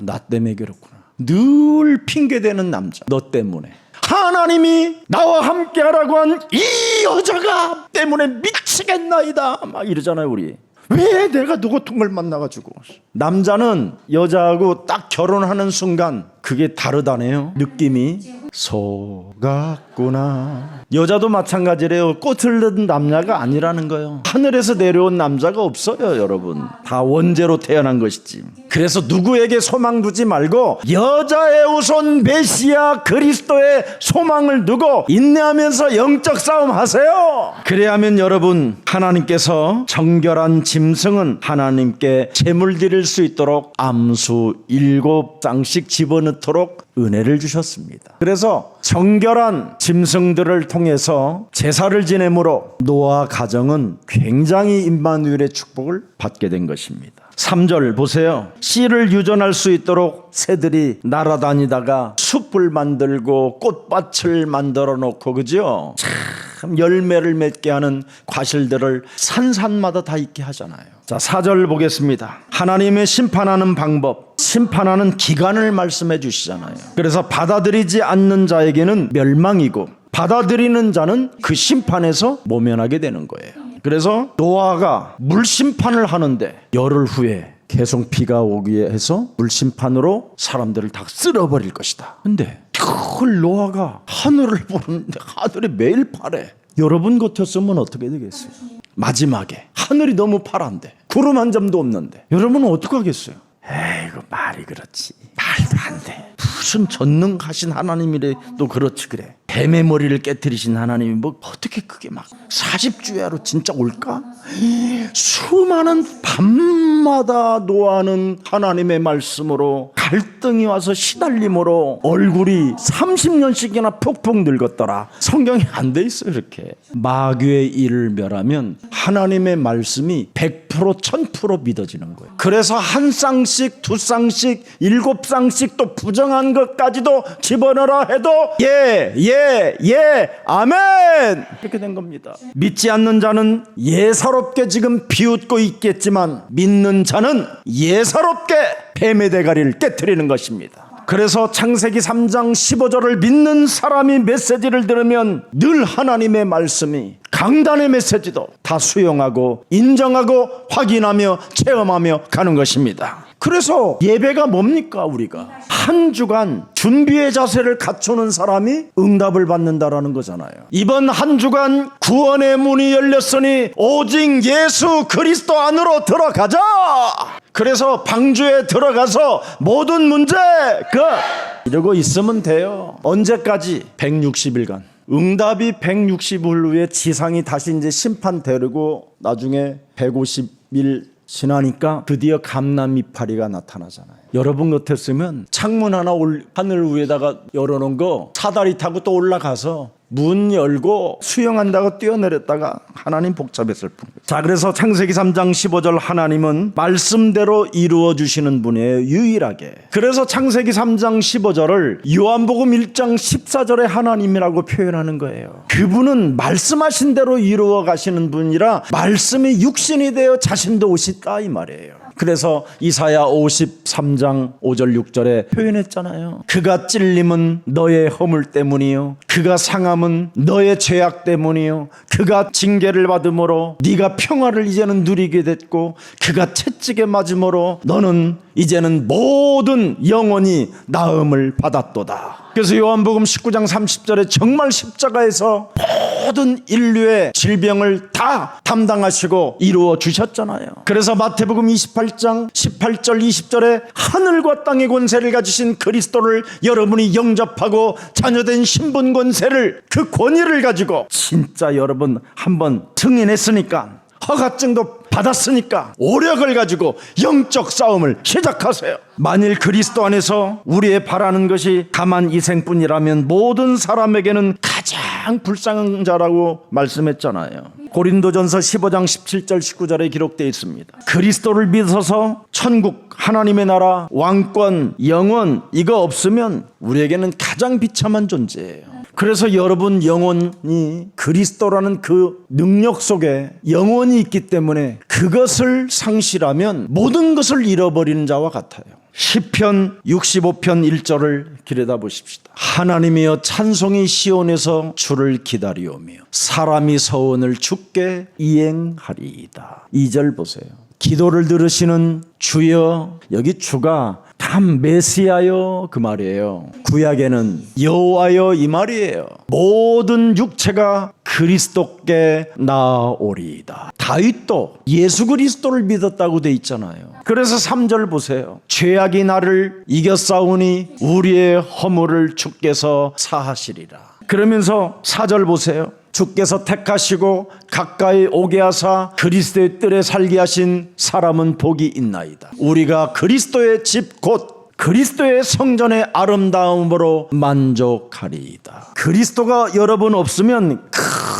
나 때문에 그렇구나. 늘 핑계대는 남자. 너 때문에. 하나님이 나와 함께하라고 한 이 여자가 때문에 미치겠나이다. 막 이러잖아요. 우리. 왜 내가 누구 같은 걸 만나가지고. 남자는 여자하고 딱 결혼하는 순간 그게 다르다네요. 느낌이. 속았구나. 여자도 마찬가지래요. 꽃을 넣은 남자가 아니라는 거예요. 하늘에서 내려온 남자가 없어요. 여러분 다 원죄로 태어난 것이지. 그래서 누구에게 소망 두지 말고 여자의 우선 메시아 그리스도의 소망을 두고 인내하면서 영적 싸움 하세요. 그래야면 여러분 하나님께서 정결한 짐승은 하나님께 제물 드릴 수 있도록 암수 7장씩 집어넣도록 은혜를 주셨습니다. 그래서 정결한 짐승들을 통해서 제사를 지내므로 노아 가정은 굉장히 임마누엘의 축복을 받게 된 것입니다. 3절 보세요. 씨를 유전할 수 있도록 새들이 날아다니다가 숲을 만들고 꽃밭을 만들어 놓고, 그죠? 참 열매를 맺게 하는 과실들을 산산마다 다 있게 하잖아요. 자, 4절 보겠습니다. 하나님의 심판하는 방법, 심판하는 기간을 말씀해 주시잖아요. 그래서 받아들이지 않는 자에게는 멸망이고, 받아들이는 자는 그 심판에서 모면하게 되는 거예요. 그래서 노아가 물심판을 하는데 열흘 후에 계속 비가 오기에 해서 물심판으로 사람들을 다 쓸어버릴 것이다. 근데 그걸 노아가 하늘을 보는데 하늘이 매일 파래. 여러분 같았으면 어떻게 되겠어요? 마지막에 하늘이 너무 파란데 구름 한 점도 없는데 여러분은 어떡하겠어요? 에이구, 말이 그렇지. 말도 안 돼. 무슨 전능하신 하나님이래도 그렇지 그래. 뱀의 머리를 깨뜨리신 하나님이 뭐 어떻게 그게 막 40주야로 진짜 올까? 수많은 밤마다 노아는 하나님의 말씀으로 갈등이 와서 시달림으로 얼굴이 30년씩이나 폭폭 늙었더라. 성경에 안 돼 있어요. 이렇게 마귀의 일을 멸하면 하나님의 말씀이 100% 1000% 믿어지는 거예요. 그래서 한 쌍씩 두 쌍씩 7쌍씩 또 부정한 것까지도 집어넣으라 해도 예, 아멘, 이렇게 된 겁니다. 믿지 않는 자는 예사롭게 지금 비웃고 있겠지만 믿는 자는 예사롭게 뱀의 대가리를 깨트리는 것입니다. 그래서 창세기 3장 15절을 믿는 사람이 메시지를 들으면 늘 하나님의 말씀이 강단의 메시지도 다 수용하고 인정하고 확인하며 체험하며 가는 것입니다. 그래서 예배가 뭡니까? 우리가 한 주간 준비의 자세를 갖추는 사람이 응답을 받는다라는 거잖아요. 이번 한 주간 구원의 문이 열렸으니 오직 예수 그리스도 안으로 들어가자. 그래서 방주에 들어가서 모든 문제 이러고 있으면 돼요. 언제까지? 160일간. 응답이 160일 후에 지상이 다시 이제 심판 되르고 나중에 150일 지나니까 드디어 감람 이파리가 나타나잖아요. 여러분 같았으면 창문 하나 하늘 위에다가 열어놓은 거 사다리 타고 또 올라가서 문 열고 수영한다고 뛰어내렸다가 하나님 복잡했을 뿐. 자, 그래서 창세기 3장 15절 하나님은 말씀대로 이루어 주시는 분이에요. 유일하게. 그래서 창세기 3장 15절을 요한복음 1장 14절에 하나님이라고 표현하는 거예요. 그분은 말씀하신 대로 이루어 가시는 분이라 말씀이 육신이 되어 자신도 오셨다 이 말이에요. 그래서 이사야 53장 5절 6절에 표현했잖아요. 그가 찔림은 너의 허물 때문이요, 그가 상함은 너의 죄악 때문이요, 그가 징계를 받음으로 네가 평화를 이제는 누리게 됐고, 그가 채찍에 맞음으로 너는 이제는 모든 영혼이 나음을 받았도다. 그래서 요한복음 19장 30절에 정말 십자가에서 모든 인류의 질병을 다 담당하시고 이루어 주셨잖아요. 그래서 마태복음 28장 18절 20절에 하늘과 땅의 권세를 가지신 그리스도를 여러분이 영접하고 자녀된 신분 권세를, 그 권위를 가지고 진짜 여러분 한번 승인했으니까, 허가증도 받았으니까 오력을 가지고 영적 싸움을 시작하세요. 만일 그리스도 안에서 우리의 바라는 것이 다만 이생뿐이라면 모든 사람에게는 가장 불쌍한 자라고 말씀했잖아요. 고린도전서 15장 17절 19절에 기록되어 있습니다. 그리스도를 믿어서 천국, 하나님의 나라, 왕권, 영원 이거 없으면 우리에게는 가장 비참한 존재예요. 그래서 여러분 영혼이 그리스도라는 그 능력 속에 영혼이 있기 때문에 그것을 상실하면 모든 것을 잃어버리는 자와 같아요. 시편 65편 1절을 길에다 보십시다. 하나님이여 찬송이 시온에서 주를 기다리오며 사람이 서원을 주께 이행하리이다. 2절 보세요. 기도를 들으시는 주여, 여기 주가 참 메시아여 그 말이에요. 구약에는 여호와여 이 말이에요. 모든 육체가 그리스도께 나아오리이다. 다윗도 예수 그리스도를 믿었다고 돼 있잖아요. 그래서 3절 보세요. 죄악이 나를 이겨싸우니 우리의 허물을 주께서 사하시리라. 그러면서 4절 보세요. 주께서 택하시고 가까이 오게 하사 그리스도의 뜰에 살게 하신 사람은 복이 있나이다. 우리가 그리스도의 집 곧 그리스도의 성전의 아름다움으로 만족하리이다. 그리스도가 여러분 없으면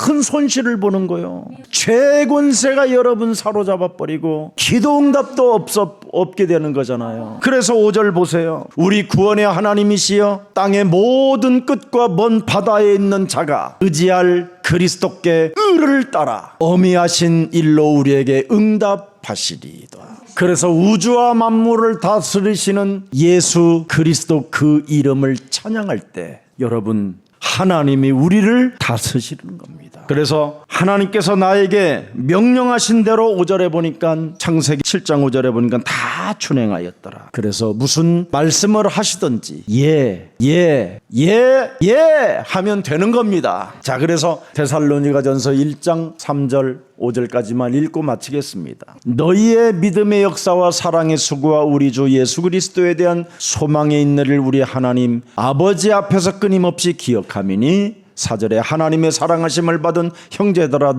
큰 손실을 보는 거예요. 죄권세가 여러분 사로잡아 버리고 기도응답도 없게 되는 거잖아요. 그래서 5절 보세요. 우리 구원의 하나님이시여 땅의 모든 끝과 먼 바다에 있는 자가 의지할 그리스도께 의를 따라 어미하신 일로 우리에게 응답하시리이다. 그래서 우주와 만물을 다스리시는 예수 그리스도 그 이름을 찬양할 때 여러분 하나님이 우리를 다스리는 겁니다. 그래서 하나님께서 나에게 명령하신 대로 5절에 보니까 창세기 7장 5절에 보니까 다 준행하였더라. 그래서 무슨 말씀을 하시든지 예 하면 되는 겁니다. 자, 그래서 데살로니가전서 1장 3절 5절까지만 읽고 마치겠습니다. 너희의 믿음의 역사와 사랑의 수고와 우리 주 예수 그리스도에 대한 소망의 인내를 우리 하나님 아버지 앞에서 끊임없이 기억하미니 4절에 하나님의 사랑하심을 받은 형제들아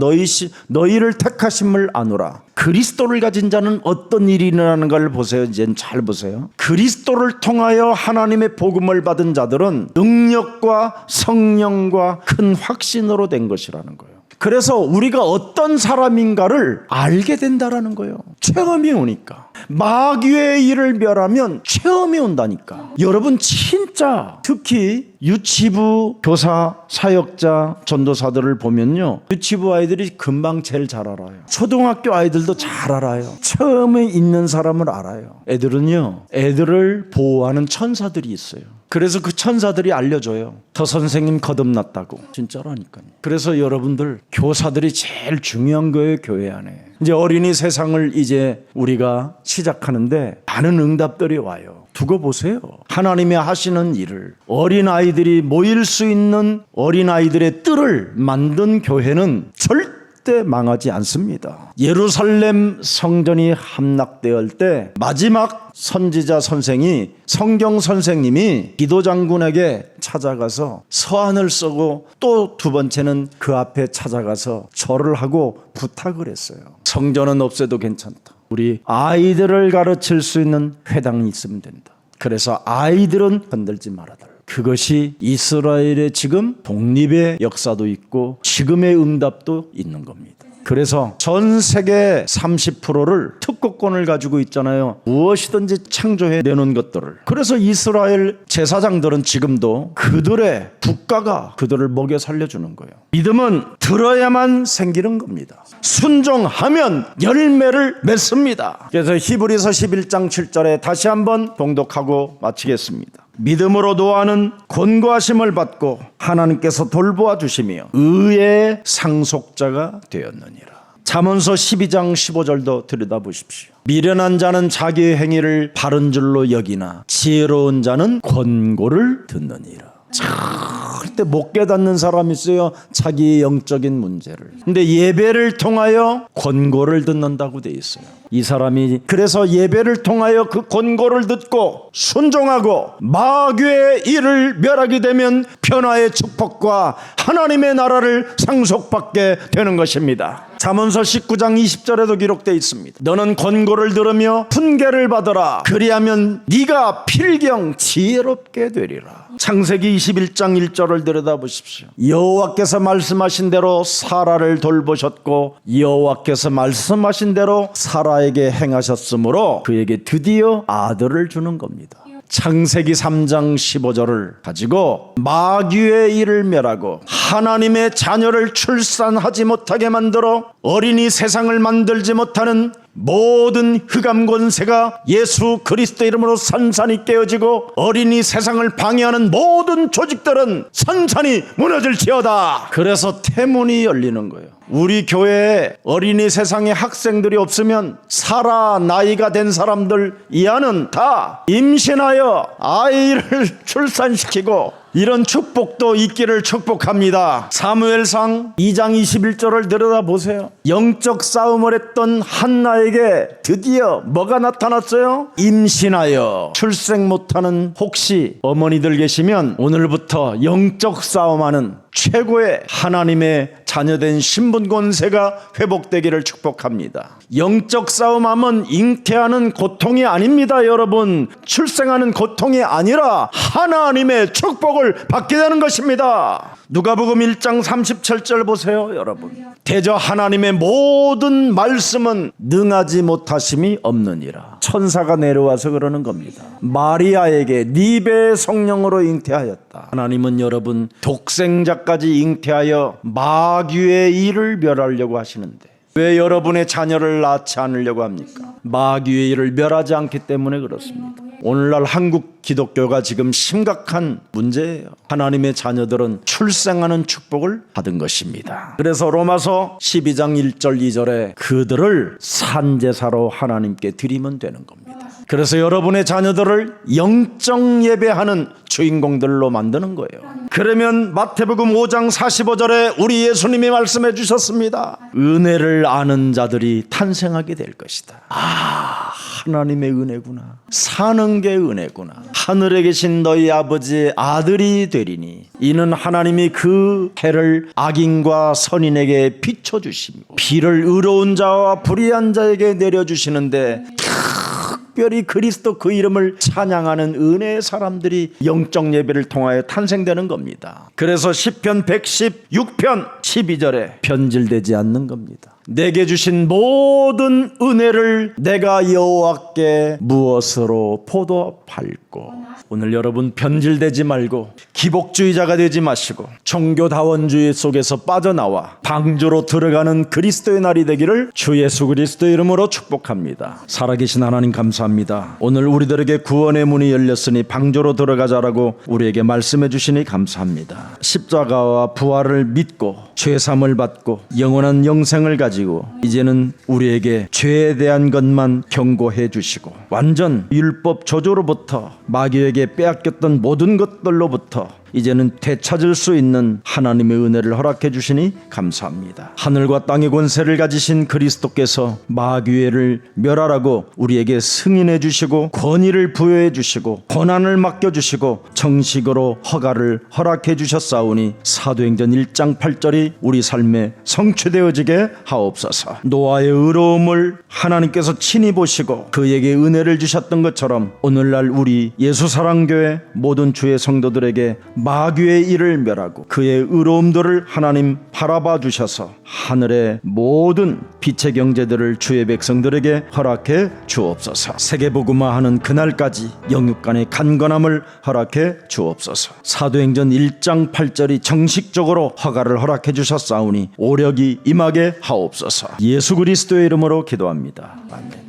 너희를 택하심을 아노라. 그리스도를 가진 자는 어떤 일이 일어나는 걸 보세요. 이제 잘 보세요. 그리스도를 통하여 하나님의 복음을 받은 자들은 능력과 성령과 큰 확신으로 된 것이라는 거예요. 그래서 우리가 어떤 사람인가를 알게 된다라는 거예요. 체험이 오니까. 마귀의 일을 멸하면 체험이 온다니까. 여러분 진짜 특히 유치부 교사, 사역자, 전도사들을 보면요, 유치부 아이들이 금방 제일 잘 알아요. 초등학교 아이들도 잘 알아요. 처음에 있는 사람을 알아요. 애들을 보호하는 천사들이 있어요. 그래서 그 천사들이 알려줘요. 저 선생님 거듭났다고. 진짜라니까요. 그래서 여러분들 교사들이 제일 중요한 거예요. 교회 안에. 이제 어린이 세상을 이제 우리가 시작하는데 많은 응답들이 와요. 두고 보세요. 하나님이 하시는 일을 어린아이들이 모일 수 있는 어린아이들의 뜰을 만든 교회는 절대 망하지 않습니다. 예루살렘 성전이 함락되었을 때 마지막 선지자 선생이 성경 선생님이 기도 장군에게 찾아가서 서한을 쓰고 또 두 번째는 그 앞에 찾아가서 절을 하고 부탁을 했어요. 성전은 없애도 괜찮다. 우리 아이들을 가르칠 수 있는 회당이 있으면 된다. 그래서 아이들은 건들지 말아달라. 그것이 이스라엘의 지금 독립의 역사도 있고 지금의 응답도 있는 겁니다. 그래서 전 세계 30%를 특허권을 가지고 있잖아요. 무엇이든지 창조해 내놓은 것들을. 그래서 이스라엘 제사장들은 지금도 그들의 국가가 그들을 먹여 살려주는 거예요. 믿음은 들어야만 생기는 겁니다. 순종하면 열매를 맺습니다. 그래서 히브리서 11장 7절에 다시 한번 봉독하고 마치겠습니다. 믿음으로 노아는 권고하심을 받고 하나님께서 돌보아 주시며 의의 상속자가 되었느니라. 잠언서 12장 15절도 들여다보십시오. 미련한 자는 자기의 행위를 바른 줄로 여기나 지혜로운 자는 권고를 듣느니라. 절대 못 깨닫는 사람이 있어요. 자기의 영적인 문제를. 근데 예배를 통하여 권고를 듣는다고 돼 있어요. 이 사람이 그래서 예배를 통하여 그 권고를 듣고 순종하고 마귀의 일을 멸하게 되면 변화의 축복과 하나님의 나라를 상속받게 되는 것입니다. 잠언서 19장 20절에도 기록되어 있습니다. 너는 권고를 들으며 훈계를 받으라. 그리하면 네가 필경 지혜롭게 되리라. 창세기 21장 1절을 들여다보십시오. 여호와께서 말씀하신 대로 사라를 돌보셨고 여호와께서 말씀하신 대로 사라에게 행하셨으므로 그에게 드디어 아들을 주는 겁니다. 창세기 3장 15절을 가지고 마귀의 일을 멸하고 하나님의 자녀를 출산하지 못하게 만들어 어린이 세상을 만들지 못하는 모든 흑암 권세가 예수 그리스도 이름으로 산산이 깨어지고 어린이 세상을 방해하는 모든 조직들은 산산이 무너질지어다. 그래서 태문이 열리는 거예요. 우리 교회에 어린이 세상에 학생들이 없으면 살아 나이가 된 사람들 이하는 다 임신하여 아이를 출산시키고 이런 축복도 있기를 축복합니다. 사무엘상 2장 21절을 들여다보세요. 영적 싸움을 했던 한나에게 드디어 뭐가 나타났어요? 임신하여 출생 못하는 혹시 어머니들 계시면 오늘부터 영적 싸움하는 최고의 하나님의 자녀된 신분 권세가 회복되기를 축복합니다. 영적 싸움하면 잉태하는 고통이 아닙니다. 여러분, 출생하는 고통이 아니라 하나님의 축복을 받게 되는 것입니다. 누가복음 1장 37절 보세요. 여러분, 대저 하나님의 모든 말씀은 능하지 못하심이 없느니라. 천사가 내려와서 그러는 겁니다. 마리아에게 네 배의 성령으로 잉태하였다. 하나님은 여러분 독생자까지 잉태하여 마귀의 일을 멸하려고 하시는데 왜 여러분의 자녀를 낳지 않으려고 합니까? 마귀의 일을 멸하지 않기 때문에 그렇습니다. 오늘날 한국 기독교가 지금 심각한 문제예요. 하나님의 자녀들은 출생하는 축복을 받은 것입니다. 그래서 로마서 12장 1절 2절에 그들을 산제사로 하나님께 드리면 되는 겁니다. 그래서 여러분의 자녀들을 영적 예배하는 주인공들로 만드는 거예요. 그러면 마태복음 5장 45절에 우리 예수님이 말씀해 주셨습니다. 은혜를 아는 자들이 탄생하게 될 것이다. 하나님의 은혜구나. 사는 게 은혜구나. 하늘에 계신 너희 아버지의 아들이 되리니 이는 하나님이 그 해를 악인과 선인에게 비춰주시며 비를 의로운 자와 불의한 자에게 내려주시는데 특별히 그리스도 그 이름을 찬양하는 은혜의 사람들이 영적 예배를 통하여 탄생되는 겁니다. 그래서 시편 116편 12절에 변질되지 않는 겁니다. 내게 주신 모든 은혜를 내가 여호와께 무엇으로 보답할꼬. 오늘 여러분 변질되지 말고 기복주의자가 되지 마시고 종교다원주의 속에서 빠져나와 방주로 들어가는 그리스도의 날이 되기를 주 예수 그리스도 이름으로 축복합니다. 살아계신 하나님 감사합니다. 오늘 우리들에게 구원의 문이 열렸으니 방주로 들어가자라고 우리에게 말씀해 주시니 감사합니다. 십자가와 부활을 믿고 죄사함을 받고 영원한 영생을 가지고 이제는 우리에게 죄에 대한 것만 경고해 주시고 완전 율법 조조로부터 마귀에게 빼앗겼던 모든 것들로부터 이제는 되찾을 수 있는 하나님의 은혜를 허락해 주시니 감사합니다. 하늘과 땅의 권세를 가지신 그리스도께서 마귀를 멸하라고 우리에게 승인해 주시고 권위를 부여해 주시고 권한을 맡겨 주시고 정식으로 허가를 허락해 주셨사오니 사도행전 1장 8절이 우리 삶에 성취되어지게 하옵소서. 노아의 의로움을 하나님께서 친히 보시고 그에게 은혜를 주셨던 것처럼 오늘날 우리 예수사랑교회 모든 주의 성도들에게 마귀의 일을 멸하고 그의 의로움들을 하나님 바라봐 주셔서 하늘의 모든 빛의 경제들을 주의 백성들에게 허락해 주옵소서. 세계복음화하는 그날까지 영육간의 간건함을 허락해 주옵소서. 사도행전 1장 8절이 정식적으로 허가를 허락해 주셨사오니 오력이 임하게 하옵소서. 예수 그리스도의 이름으로 기도합니다. 아멘.